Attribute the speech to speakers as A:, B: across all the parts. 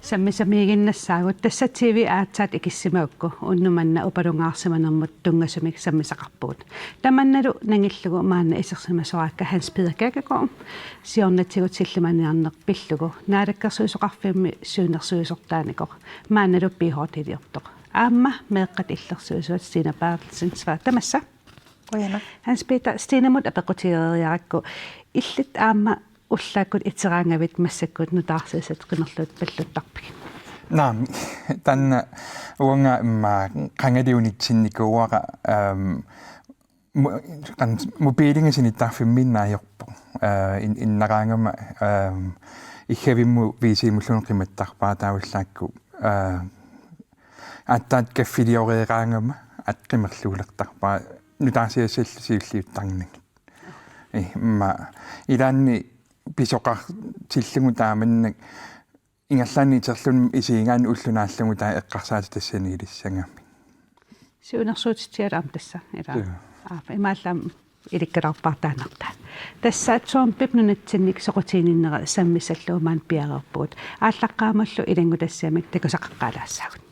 A: Sammisamiiginnassaagut tassa TV aatsaat ikissimaukkku unnumanna upadungaarsimanermut tungasumik sammisaqarpuut tamannalu nangillugu maanna isersimasoraakka Hans Peter Gaggaard siornatigut sillimaniarneq pillugu naalakkersuisoqarfimmi suunersuisortaaniqoq maannalu piihortiliortoq aamma meeqqat illersuisuat Stina Bertelsen sva tamassa
B: Ojana.
A: Hans Peter Stinamut apequtieriarakku illit aamma ullaakut iteraangavit massakkut nutaarsiisat qinerlut palluttarpik.
C: Naam, tanna uanga imma qangaliunitsinnikkuuaqa qan mobiilingasinittarfimminnaajorpo innaraangama ighavimmu viisimulluun qimattarpaa taavullaakku attaat kaffiliorieraangama atqimerluulertarpaa nutaarsiassallisiulliuttarnag imma ilaanni pisoqar sillugu taamannak ingerlaanni iterlun isiingaan ullunaallugu taa eqqarsaati tassaniilissangami
A: suunersuutitialaam tassa ila imaallam ilikkalarpartaanarta tassaat soorpipnunatsinnik soqutiininnera sammisalluumaan piareerpuut ааllaqqaamallu ilangu tassiamik takusaqaqqaalaassaagut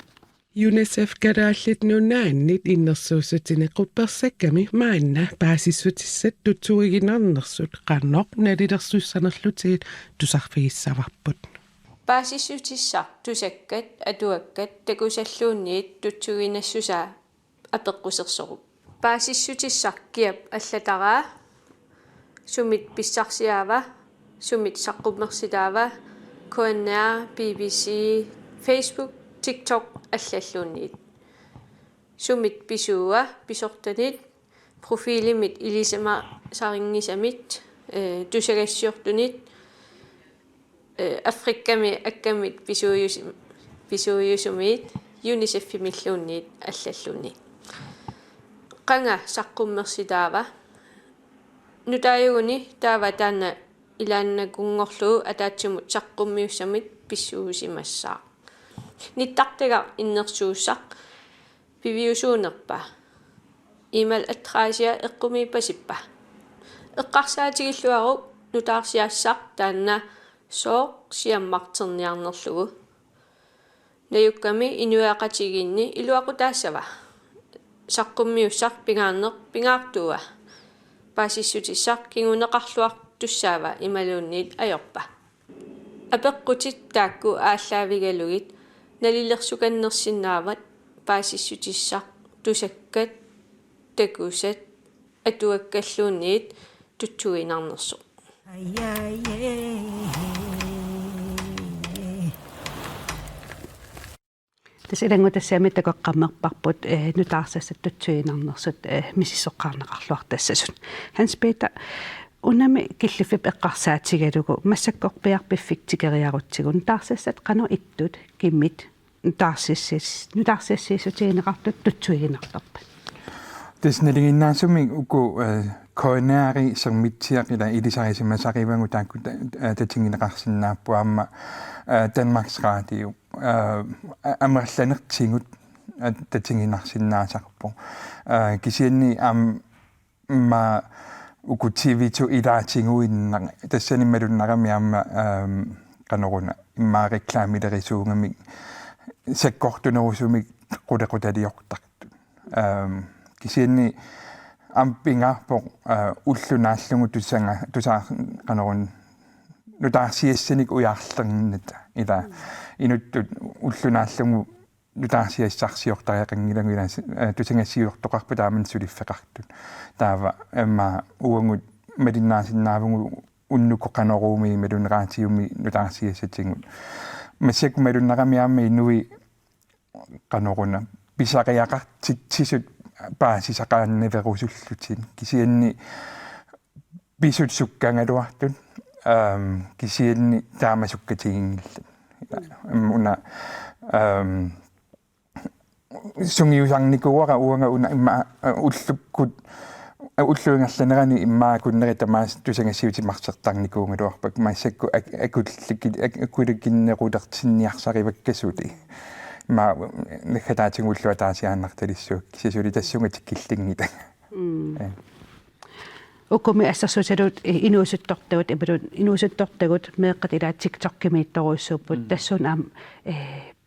D: UNICEF kadaallit nunaannit innersuusutine quppersakkami maanna paasissutissat tutuiginarnersut qannoq nalilersussanerlutiit tusarfigissavарпут
E: paasissutissaq tusakkat atuakkat takusalluunniit tutsuginassusaa apeqqusersorup paasissutissaq kiap allataraa sumit pissarsiaava sumit saqqummersitaava KNR BBC Facebook TikTok аллаллуунниит сумит писуа писортанит профилимит илисама сарингисамит тусагассиортунит африкками аккамит писуйусумит юнисеффимиллуунниит аллаллуунниит qanga saqqummersitaava nutaayuguni taava taanna ilaannakungorluu ataatsimut saqqummiussamit pissuusimassaa nittaqtiga innersuussaq piviusuunerpa imal attraisia eqqumiipasippa eqqarsaatigiluaru nutaarsiaassaq taanna sooq siammarterniarnerlugu nayukkami inuaqatiginni iluaqutaassava saqqummiussaq pingaartuua paasissutissaq kinguneqarluaq tussaava imaluunniit ajorpa apeqqutit taakku aallaavigalugit nalillersukannersinnaavat paasissutissaq tusakkat takusat atuakkalluunniit tutsuinarnersu
A: Tasilangu tassiamit takoqqammerparput nutaarsassat tutsuinarnersut misissoqqaarneqarluartassasun Hans Peter unami killifip eqqarsaatigalugu massakkorpiarpiffiktikeriarutsigun taarsassat qanu ittut kimmit nutaarsiassiisutiineqartut tutsuiginartarpa
C: Tisnaliginnaasumi uku koinaari sermitsiaqila ilisarisimasarivangu taakku tatingineqarsinnaappuamma Danmarks Radio ammerlanertingut tatinginarsinnaasarpo kisianni ma uku TV2 ilaatinguinna tassanimmalunnerami amma qanoruna imma reklaamilerisuungami sakkortunerusumik qutaqutaliortartu kisianni ampingaarpo ullunaallugu tusaa qanorun nutaarsiassanik ujaarlerninnata ila inuttut ullunaallugu nutaarsiassarsiortariaqangilagu ila tusangassiuortoqarpu taaman suliffeqartut taava emma uangut malinnaasinnaavugu unnuko qanoruumi maluneraatiumi nutaarsiassatigut massakku malunnerami aamma innui qanoruna pisariaqartitsisut paasisaqaanniverusullutin kisianni pisut sukkangaluartut kisianni taamasukkatiginnilla una sungiusarnikuara uanga una imma ullukkut уллуингалланерани иммаа куннери тамаас тусангасиутимарсертарникуунгулуарпак массакку акулликиннерулертинниарсариваккасули ма нехатаатингуллуа таасиааннарталиссуак кисасули тассунгатик киллингита
A: укуми ассерсуталут инуусуттортагут ималут инуусуттортагут меэккат илаа тиктоккимиитторуйссууппут тассуун аам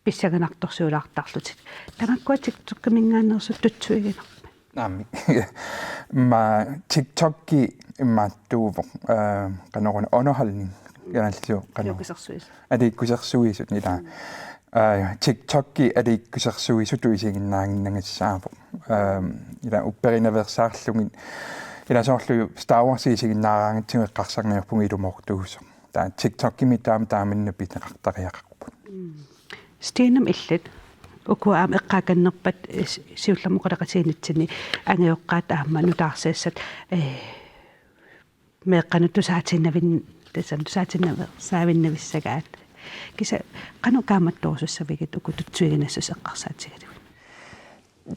A: писсаганарторсуулаартарлутит тамаккуа тиктоккимингааннерсут тутсуигинер
C: наами ма тиктокки иммааттууво канорун онохални яналлиу канор
A: юкисерсуис
C: адиккусерсуисут нила тиктокки адиккусерсуисут туисигиннаагиннангассаапо ила упперинаверсаарлугин ila soorlu Star Wars isигиннаараангатсигеққарсарниарпуги илумортуусо таа TikTok-кими тааминна питеқартариақарпут
A: стинам иллат укуаам эққааканнерпат сиулламоқалақатиинитсини ангиоққаат аама нутаарсаассат меққану тусаатиннавин тасам тусаатиннавер саавиннависсагаат киса қану кааматтуусуссавигит укутутсуигинассус эққарсаатигат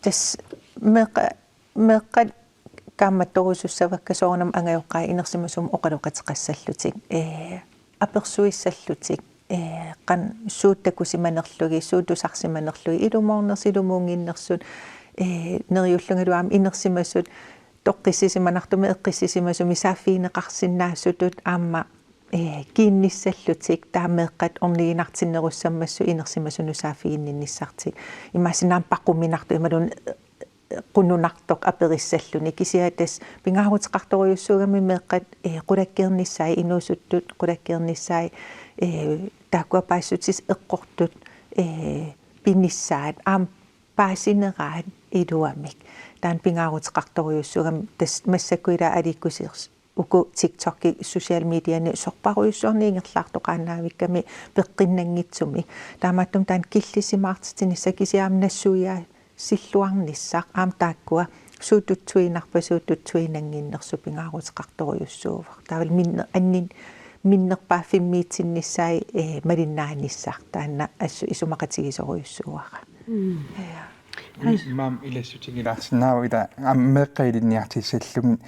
B: тас меққа камматторусуссаваккасоорнам ангайоққаа инерсимасум оқалоқатеқассаллутик аперсуиссаллутик qan suuttakusimannерlugi suutusarsimannерlugi ilumornersilumuungiinnersut neriullugaluam inersimassut toqqissisimanartumi eqqissisimasumi saaffiineqarsinnaassutut aamma kiinnissallutik taameeqqat orniginartinnerussammassu inersimasunu saaffiinninnissartik imaassinaam paqquminartu imalun qununartoq aperissalluni kisiatas pingaarutеқарторуйуссуугами меэққат qulakkiernissai inuusuttut qulakkiernissai taakua paassutsis eqqortut pinissaat aam paasineraat iluamik taan pingaarutеқарторуйуссуугами тас массаккуила аликкусиерс уку TikTok-ки social media-ни сорпаруйуссуорниингерлаартоқаанаавикками пеққиннангитсуми таамааттум таан киллисимаартитинисса кисиаам нассуяа силлуарниссақ аам тааккуа суутутсуинарпасуутутсуинангиннерсу пингаарутеқарторуйуссуувар таавал минне аннин миннерпааффиммиитсиннissai малиннааниссақ таанна ассу исумақатигисоруйуссууара
C: мам илассутигилаарсинаа ила аммеққилинниартиссаллугин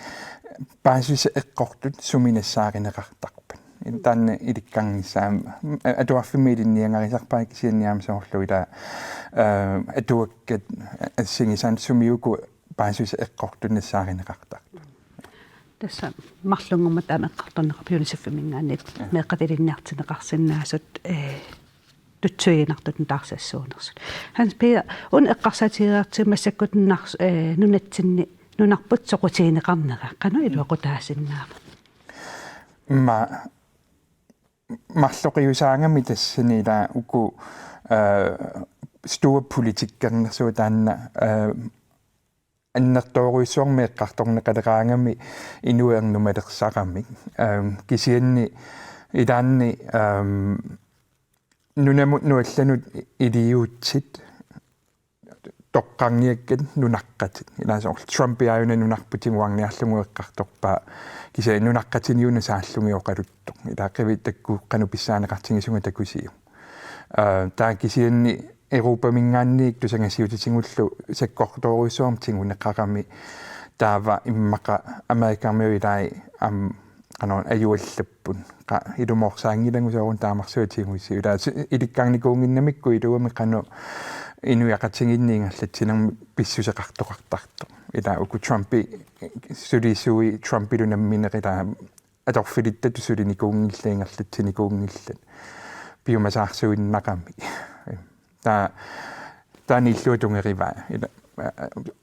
C: паасуса эққортут суминассааринеқартарпат таанна иликкангиссаам атуарфиммиилинниангарисарпаа кисианниаам соорлу ила атуаккат ассигисан сумиуку паасуса эққортуннассааринеқартарту
A: тасса марлунгумат амеққарторнеқар пиунисаффимингаанит меққатилинниартинеқарсинаасут тутсуинартут таарсассуунерсут ханс пиа ун эққарсаатигеартимассаккутнарс нунатсинни нунарпут соқутиинеқарнера қану илуақутаасиннаама
C: ма марлоқиусаангами тассанила уку store politikkernersuut taanna аннертооруйссуармеэққарторнеқалераангами инуернумалерсақамик кисианни илаанни нунамут нуалланут илиуутсит тоққарниаккат нунаққатит илаасоор Трумпиаюна нунарпутингуарниарлугуэққарторпаа кися нунаққатиниуна сааллугиоқалуттоқ илааққивит такку қану писсаанеқартингисунга такусиу таа кисианни Europa mingaanniik tusangasiutitsingullu sakkortoruissuarm tinguneqqarami taava immaqa amerikaamiuilai am qanon ajuallappun qa ilumorsaangilangusoorun taamarsuutiinguissi ila ilikkaarnikuunginnamikku iluami qanu inuiaqatinginniingallatsinam pissuseqartoqartartu ila uku Trumpi sulisui Trumpilunammineqila atorfilittatu sulinikuungilliingerlatsinikuungillat piumasaarsuinnaqami тааниллуутунгерива ила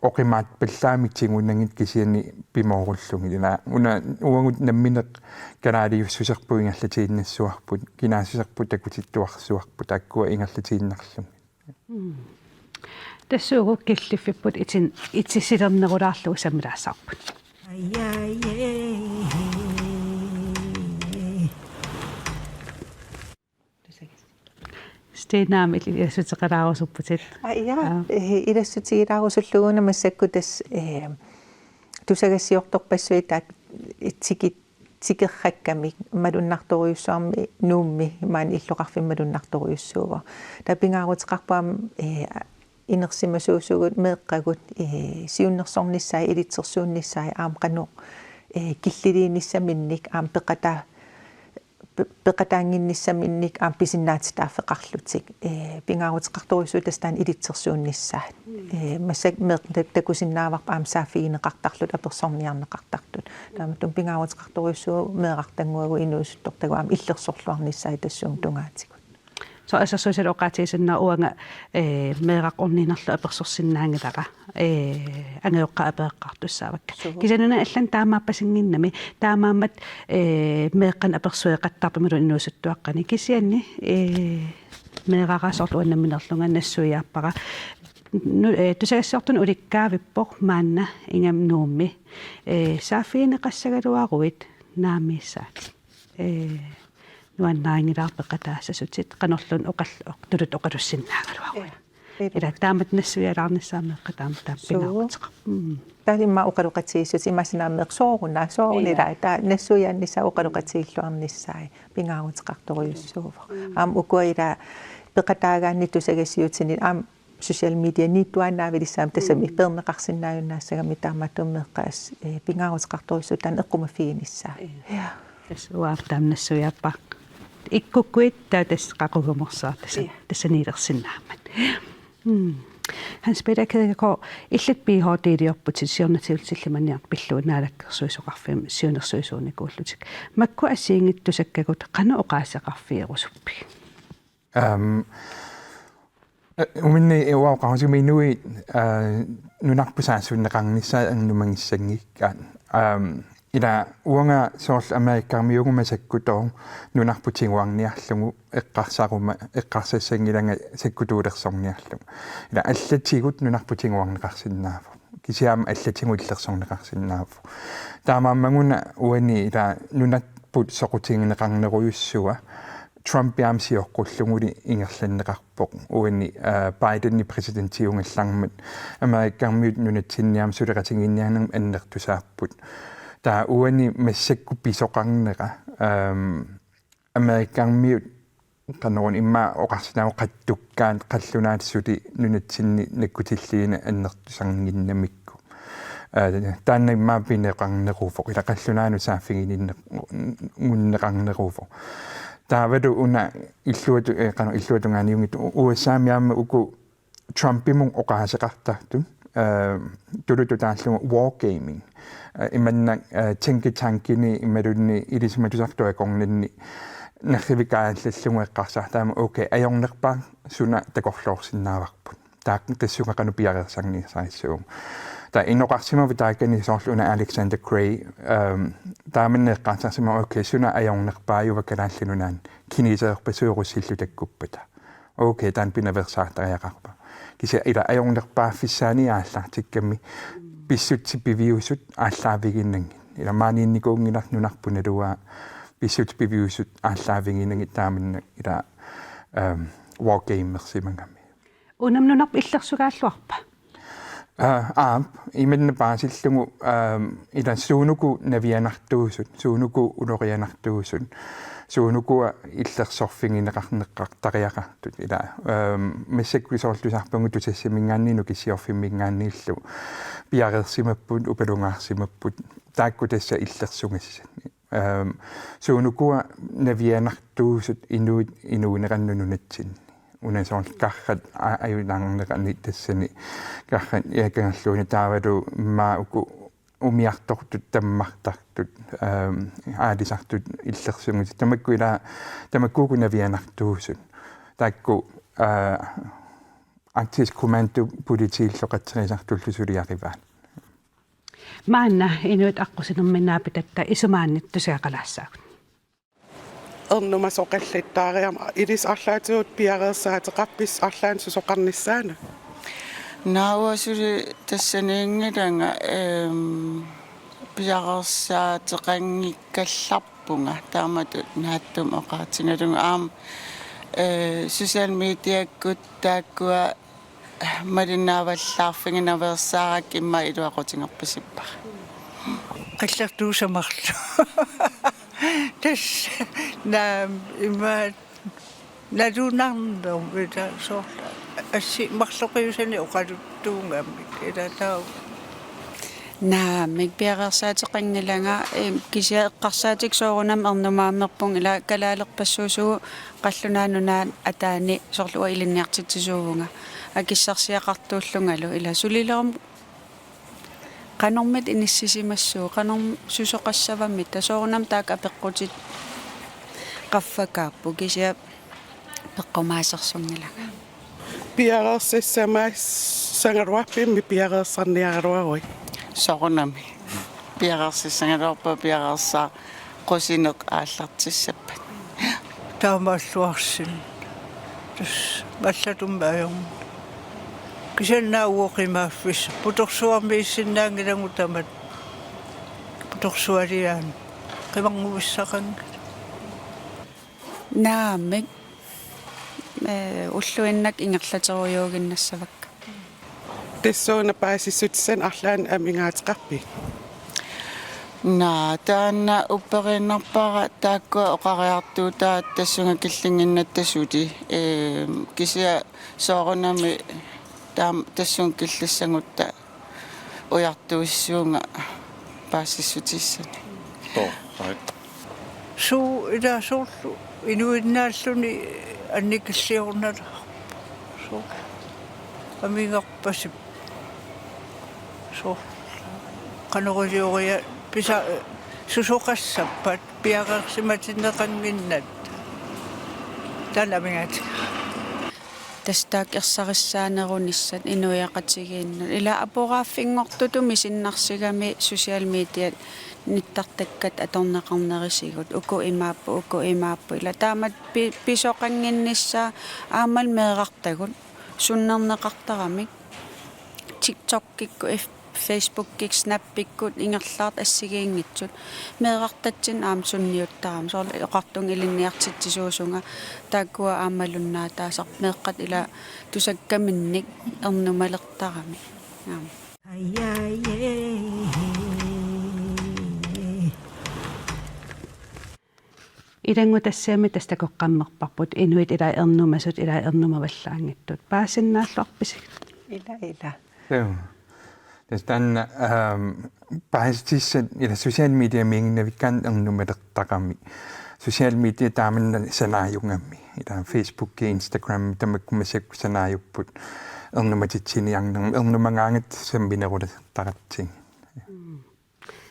C: оқимаат паллаамитсигуннангит кисиани пимооруллуги ила уна уангут намминеқ канаалиуссусерпуингерлатииннассуарпут кинаасусерпут такутиттуарсуарпут аккуа ингерлатииннарлуги
A: тассуугу киллиффиппут итсисилернерулаарлугу саммилаассаарпут стенаамил илассутеқалаарусуппутит
B: илассутигилаарусуллугуна массаккутас тусагассиорторпассуитаат тикерракками малуннарторуйуссуарми нуумми маани иллоқарфиммалуннарторуйуссуува тапингаарутеқарпаам инерсимасуусугут меэккагут сиуннерсорниссай илитсерсуунниссай аам кану киллилииниссаминник аам пеқатаангинниссаминник аам писиннаатитааффеқарлутик пингаарутеқарторуйсуу тастаан илитсерсуунниссаат массак меэк такусиннааварпа аам саафигинеқартарлут аперсорниарнеқартартут тааматум пингаарутеқарторуйсуу меэқартангуагу инуусуттортагу аам иллерсорлуарниссай тассуум тунгаатигут
A: så asassuiset oqaatiisinna uanga meeraqorniinerlu apersorsinnaangilaqa angeoqqa apeeqqartussaavakka kisanuna allan taamaappasinginnami taamaammat meeqqan apersueqattarpamilu innuusuttuaqqani kisianni meeqaqasorluannamminerlunga nassuiaappaqa tusagassiortun ulikkaavippoq maanna ingam nuummi saafiineqassagaluaruit naamiissaat nuannaangilaarpeqataasasutit qanorlun oqalluq oqalussinnaagaluaruit ila taamat nassuialaarnissaammeqqataamat taappinaaruteqa
B: таалимма оқалуқатииссут имасинааmmеқсоорунаа соорнила таа нассуяаннисса оқалуқатииллуарниссаа пингаарутеқарторуйуссууфа аам укуила пеқатаагаанни тусагассиутини аам social media нитуаннаавилиссаам тасами пернеқарсиннааюннаассагами тааматуммеққаас пингаарутеқарторуйссуу таан эққумафигиниссаа
A: тасуаартаам нассуяаппа иккуккуит таа тас қақугуморсаа тассаниилерсиннаамат Hans Peter Kædegaard illit piihoodiiliorputit siornatiulsillimaniart pilluunaalakkersuisuqarfim siunersuisuunikuullutik makku asiingittusakkagut qana oqaaseqarfiirusuppi
C: uminni uauqarsuminui nunarpusaassuunneqarnissaa annumangissangikkaan ila uanga soorl amerikkaarmiugumasakkutor nunarputinguarniarlugu eqqarsassangilanga sakkutuulersorniarlugu ila allatigut nunarputinguarneqarsinnaavu kisiaama allatinguillersorneqarsinnaavu taamaamanguna uani ila nunatput soqutingineqarneruyussua Trump yaamsiorqullunguli ingerlanneqarpoq uani Biden presidentiungallarmat amerikkaarmiut nunatsinniaam suleqatinginnianam annertusaarput taa uani massakku pisoqarneqa amerikkaarmiut qanorun imma oqarsinaamu qattukkaan qallunaatsuli nunatsinni nakkutilliina annertusarnginnamikku taanna imma pineqarneruufoq ila qallunaanu saafigininne ngunneqarneruufoq taavadu una illuatungaaniungit USA-miaamma uku Trumpimun oqaaseqartartu tulututaallugu wargaming imanna tænketankini imalunni ilismatusartuaqornanni narrivikaallallugu eqqarsaartaama okay ajornerpaa suna takorloorsinnaavarput taak tassuqaqanu piarersarniisaissuum ta inoqarsimavu taakani soorluna Alexander Gray taamanneeqqaarsarsima okay suna ajornerpaayuva kalaallununan kiniseerpasuurusillutakkuppata okay taan pinaversaartariaqarpa kisia ila ajornerpaaffissaani aallartikkammi pissutsi piviusut aalлaaviginnangi ila maaniinnikuunginarnunarpunalua pissutsi piviusut aalлaaviginnangi taamanna ila wargamersimangami
A: unamnunarp illersugaалluarpa
C: imanna paasillugu ila suunuku navianartuusut suunuku ulorianartuusut suunukua illersorfingineqarneqqartariaqartut ila massakkuisoorlusarpungu tusassamingaanninu kisiorfimmingaannillu piareersimapput upalungaarsimapput taakku tassa illersungassat suunukua navianartuusut inuuneqannununatsin unasoorl qarrat ayunaarneqanni tassani qarrat iakangalluuni taavalu maa uku umiartortut tammartartut aalisartut illersungut tamakkuuku navianartuusut taakku Arktisk Kommando politiilloqatseriisartullusuliarivaat
A: maanna inuit aqusinerminnaapitatta isumaannittusiaqalassaagut
D: ernumas oqallittaariama ilis arlaatuut piareersaatеqarpis arlaan susoqarnissaana
F: naawasuli tassaniingilanga piareersaatеqanngikkallarpunga taamatut naattum oqaatingalunga aam social mediakkut taakkua malinnaavallaarfinginaversaarrak imma iluaqotingerpisippa
G: qallartuusamarlu tas na imma ladunarnum ita soorla assi marloqiusani uqaluttuungaamik ilatau
F: naa mikpiaqersaatiqinngilanga kisia eqqarsaatik soorunam ernumaammerpung ila kalaalerpassuusugu qallunaanunaan ataani sorlua ilinniartitsisuugunga akissarsiaqartuullungalu ila sulilerum qanormit inissisimassuu qanor susoqassavamit tasoorunam taak apeqqutit qaffakaappu kisia peqqumaasersunngilanga
D: piaqersissamais sangaruarpimmi piaqersarniaqaruarui
F: soorunami piaqersissangaluarpa piaqersaa qusinuq aallartissappat
G: taamaalluarsin tus mallatummaajorm kisannaauoqimaaffis putorsuarmiissinnaangilangutamat putorsualiaan qimarnguvissaqanga
F: naamik уллуиннак ингерлатеруйуугиннассавакка
D: tissuuna paasissutsan arlaan amingaatiqarpi
F: naa taanna upperinarpara taakku oqariartuutaa tassunga killingиннаттасути кisia соорунами таам тасsun киллиссангутта уяртуиссуунга паассиссутиссани
G: suu ilaasuullu inuinnaalluni annikilliornala suu amingarpasip suu qanoriliuria pisa susoqassappat piaqersimatinneqanginnat tan amingaati
F: тастаак ерсариссаанерунissat инуяқатигиинна ила апорааффингортутуми синнарсигами социал медиа ниттартаккат аторнеқарнерисигут уку имааппу ила таамат писоқангиннissaa аамал меэқартагут суннернеқартарамик TikTok-кикку Facebook-кик Snap-пиккут ингерлаат ассигиингитсут меэқартатсин аам сунниуттарам сорла эқартун илинниартитсисуусунга тааккуа аамалуннаа таасар меэққат ила тусаккаминник эрнумалертарами аам
A: Idangu tassiami tastakоққаммерпарпут инуит ила эрнумасут ила эрнумаваллаангиттут паасиннааллуарписик
B: ila
C: Destan paastissan ila social media minginnavikkaan ernumalertaqarmi social media taamanna sanaajungammi ila Facebook Instagram tamakkumasak sanaajupпут ernumatitsiniarnerm ernumangaangat samminerulataqatsin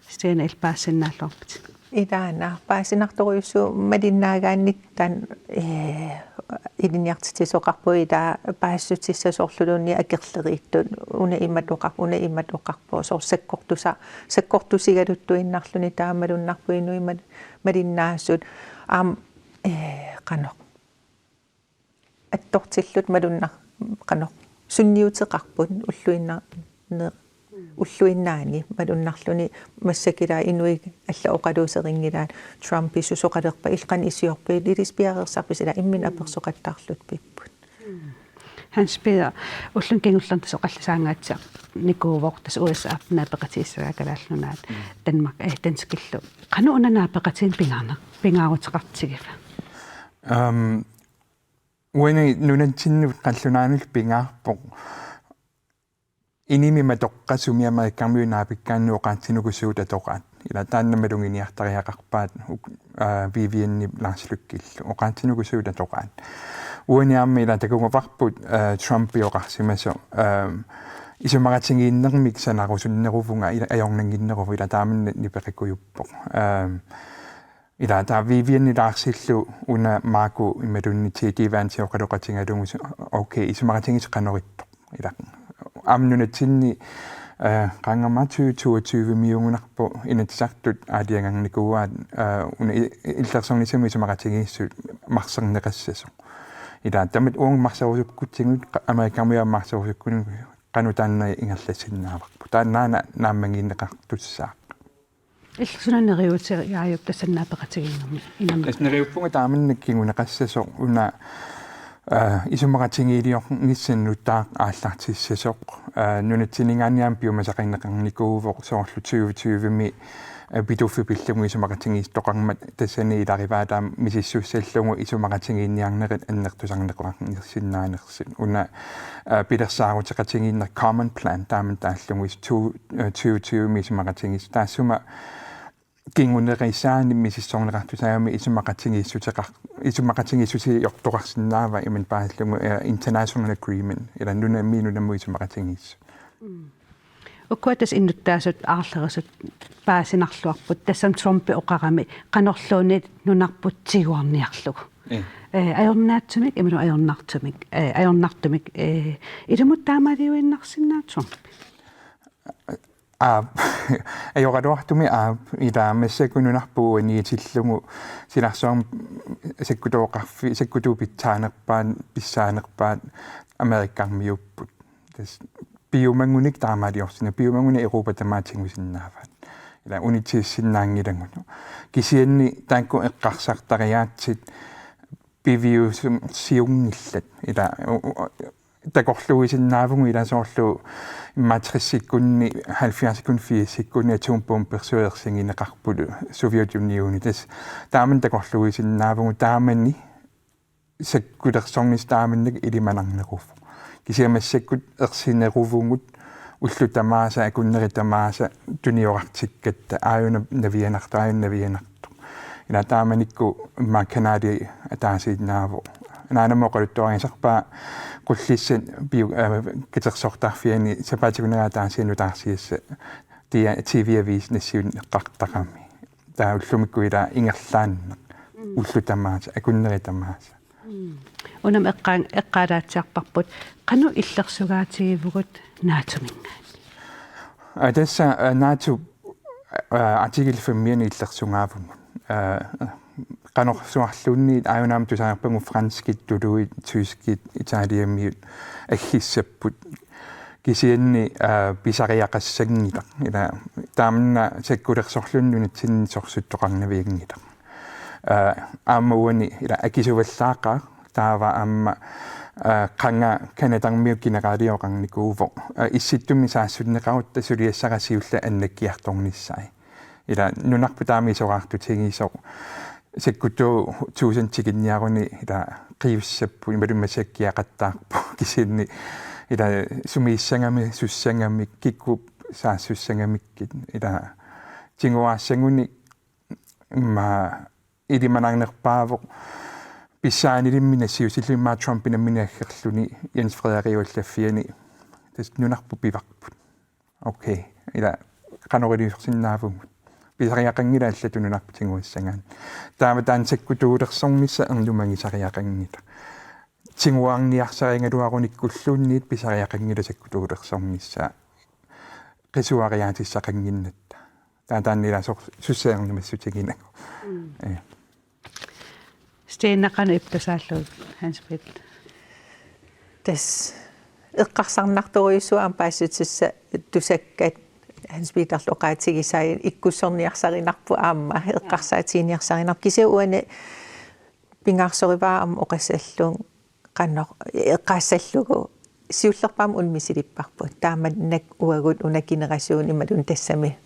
A: steena il paasinnaаллуарпит
B: ilaana paasinartoruissu malinnaagaannittan iliniartitisoqarpu ila paassutissassorlulunni akerleriittut una imatoqarpu sor sakkortusigaluttuinnarluni taamalunnarpuinu malinnaasut aam qanoq attortillut malunnar qanoq sunniuteqarpun уллуиннаани малуннарлуни массакила инуи алла оқалуусерингилаат Трумпи сусоқалерпа илқан исиорпи лилиспиареерсарписила иммин аперсоқаттаарлут пиппут
A: Hans Peter ullun kingullan soqallisaangaatsa nikuuvortas USA naapaqatiissagaakalaallunnaat Danmark danskillu qanu unanaapeqatiin pingaaruteqartigiva
C: uani nunantinnu qallunaanul pingaarpoq inimi matoqqasumi amerikkammiunaapikkaannu oqaantinukusuuta toqaat ila taannamalunginiartariaqarpaat vivianni laarslukkill oqaantinukusuuta toqaat uaniammi ila takungavarput Trumpi oqarsimaso isumaratingiinnermik sanarusunnerufunga ajornanginnerufu ila taamanna nipeqikujuppoq ila taa vivianni laarsillu una maaku imalunnitiitiivaansi oqaloqatingalungus okay isumaratingis qanorittoq ila amnunatsinni qangamatu 22 millionunarpo inatisartut aaliangarnikuuaat una illersornisami sumaqatigiissut marserneqassaso ila tamat uung marserusukkutingut amerikamia marserusukkunun qanutaanna ingerlasinnaavaqpu taannaana naammangiinneqartussaa
A: иллсунанериутери яаюп тассаннаапеқатигингерми инам
C: эснериуппунга тааманнаккигунеқассасо уна isumaqatingiilior ngissannuttaaq ааллартиссасоқ нунатсинингаанниам пиумасақиннеқарникууvoq соорлу 2020ми biduffibillugu isumaqatingiistoqarmat tassani ilarivaataam misissussallungu isumaqatingiinniarnerit annertusarneqorarnirsinnaanersit una pilersaaruteqatingiinner common plan taaman taallungu is 2020 misumaqatingis taassuma kingunerissaani misissornerartusaami isumaqatingiissuti yortoqarsinnaava iman paallungu international agreement ila nuna miinunammu isumaqatingiissu
A: ukkuatas innuttasut aarlerisut paasinarluarput tassam Trumpi oqarami qanorluunit nunarput tiguarniarlugu ajornaatsumik imanu ajornartumik ilumut taamaliuinnarsinnaa Trump
C: ajoratuartumi ila massakununarpuu niitillugu silarsoorm sakkutuupitsaanerpaan pissaanerpaat amerikkaarmiupput tas biomangunik taamaliorsinna biomanguni Europa tamaatingusinnaafat ila unitiissinnaangilangunu kisianni taakku eqqarsartariaatsit piviusum siungillat ila takorluisinnaavungu ila soorlu matrissikkunni 70-80 atombompersuersingineqarpulu Soviet Unioni tas taaman takorluisinnaavungu taamanni sakkulersornis taamannik ilimanarnerufu kisiamassakut ersineruvungut ullutamaasa akunneritamaasa tuniorartikkatta aayuna navianartu ila taamanikku ma Kanadi ataasiinnaavo naanamoqaluttuariasarpaa qullissan kitersortarfiani sapaatikuneraataasianu taarsiassa TV-avis nassiun eqqartaqami taa ullumikku ila ingerlaanneq ullutamaasa akunneritamaasa
A: unam eqqaalaatiarparput qanu illersugaatigivugut naatumingaat
C: tässä naatu artikel 5 illersungaavungut qanorsuarlunni aayunaam tusaarpangu franskit tuluit tyskit italiamiut aggissapput kisianni pisariaqassangilaq ila taamna sakkulersorlunnunit sinsorsuttоqarnaviingilaq aamauani ila akisuvallaaqaa taava amma qanga kanatarmiuk kineraaliorarnikuuvo issittummi saassunneqarut tasuliassarasiulla annakkiartornissai ila nunarpu taamisoraartutigiisoq sakkutu tuusantiginniaruni ila qiussappu imalummasakkiaqattaarpu kisianni ila sumiissangami sussangami kikkup saassussangamikkit ila tinguaassanguni ma ilimanarnerpaavoq pissaanilimmina siusillimmaa Trumpinamminaaggerluni Jens Frederiullaffiani tas nunarpu pivarput okay ila qanoriliusorsinnaavugut pisariaqangila allatu nunarpu tinguissangaan taamataan sakkutuulersornissa ernumangisariaqangila tinguarniarsaringaluarunikkulluunniit pisariaqangila sakkutuulersornissa qisuariaatissaqanginnatta taataannila susseernimassutiginako
A: steenaqanu iptasaalluut Hans-Peter
B: tas eqqarsarnartoriussu ampaasutissa tusakkat Hans-Peter loqaatigisai ikkussorniarsarinarpu aamma eqqarsaatiiniarsarinarp kisuuane pingaarsorivaa am oqassallun qannor eqqaassallugu siullerpaam unmisilipparput taamannak uagut unakinerasuun imalun tassami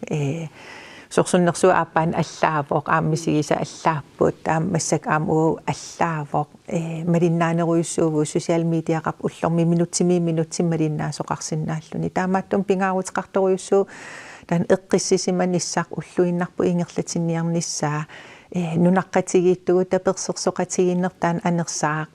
B: sorsunnersua appaan allaavoq aammisigisa allaapput taammassak aamu allaavoq malinaaneruissuuvu social mediaqap ullormi minutsim malinnaasoqarsinnaalluni taamaattum pingaarutiqartoriussuu tan eqqissisimanissaq ulluinnarpu ingerlatinniarnissaa nunaqqatigiittugu tapersersoqatiginnertaan anersaaq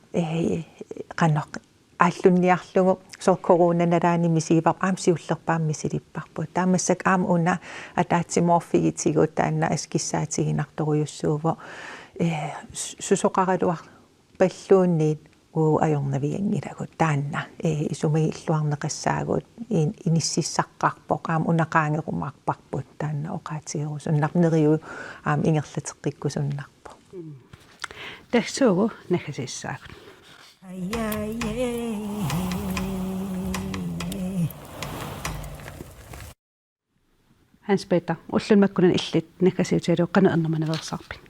B: qannoq ааллунниарлугу соо коронаналаани мисигипар аамсиуллерпааммисилиппарпут таамассак аама уна атаатсиморфигитигут таанна аскиссаатигинарторуйуссуува сусоқаралуар паллуунниит уу ajornaviangilagut taanna isumiilluarneqassaagut inissiссаққарпоқ аама унақаангерумаарпарпут таанна оқаатигерусуннарнериу аама ингерлатеққиккусуннарпо
A: тассуугу нахасиссаагут Hans-Peter, ullunmakkunan illit nakasiutialu qanuernermanaversarpin.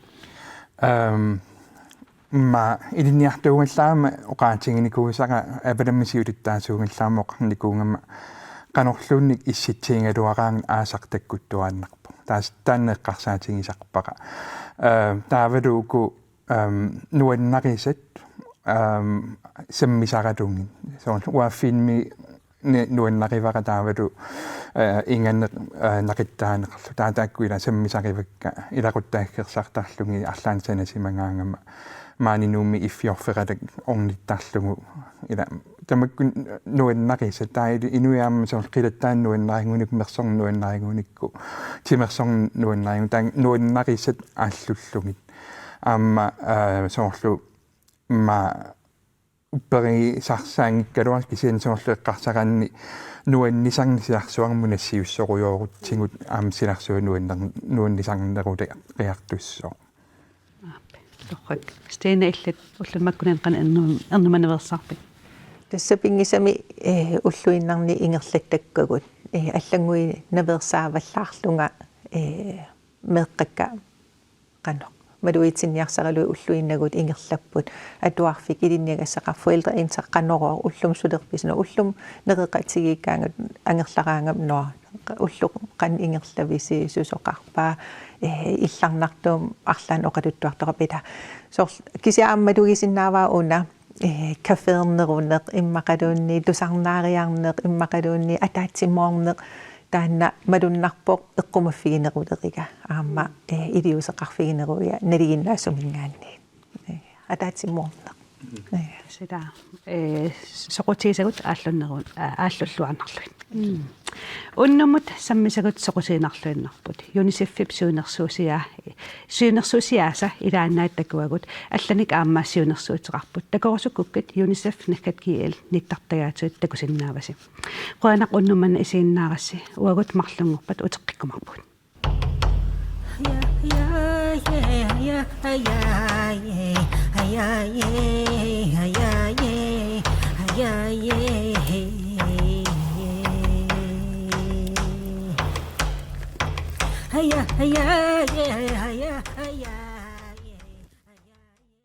C: Ma ilinniartuugallaama oqaatinginikuusaqa apalammisiulittaasuugallaama oqarnikuungama qanorluunnik issittiingaluaraang aasartakkuttuaannarpu taas tanneqqarsaatigisarpaqa taavaluuku nuannariset sammisaqalungin so uaffiinmi nuannarivara taavalu inganne naqittaaneqarlu taataakkuila sammisaqivakka ilaquttaaggersartarlungi arlaansanasimangaangama maaninuummi iffiorferalak ornittarlugu ila tamakkun nuannarisa taili inuiaamma so qilattaan nuannarigunuk mersornuannarigunikku timersorn nuannarigun taan nuannarisat aallullugit aamma soorlu ma upperi sarsaangikkaluar kisian soorlu eqqarsaqaanni nuannisarnisiarsuarmunassiussorujoorutsingut aamsilarsua nuannisarnerule qiartussoo
A: Torrak. Stene illet ullun makkunen qan ernumaneversarpik.
B: Tässä pingisami ulluinnarni ingerlattakkagut allangui naversaavallaarlunga meeqqakka qanoq maluitsinniarsaralu ulluinnagut ingerlapput atuarfik ilinniagassaqarfuelder qanoror ullum sulerpisna ullum nereqatigikkaangut angerlaraangam noa ulluq qan ingerlavisi susoqarpaa illarnartuum arlaan oqaluttuartoqapita so kisiaammalugisinnaavaa una kafeerneruneq immaqaluunni lusarnaariarneq immaqaluunni ataatsimmoorneq taanna malunnarpoq eqqumaffiginerulerika aamma iliuseqarfigineruya naliginnaasumingaanni ataatsimmoorneq
A: Sitä soqutiisagut aallunnerun aallulluarnarluin. Unnumut sammisagut soqutiinarluinnarput. UNICEF suunersuusiaasa ilaannaaittakuagut allanik aamma suunersuutiqarput. Takorsukkukkit UNICEF nakkat nittartagaatuut takusinnaavasi. Qoanaq unnumman isiinnaarassi uagut marlungorpat uteqqikkumarput.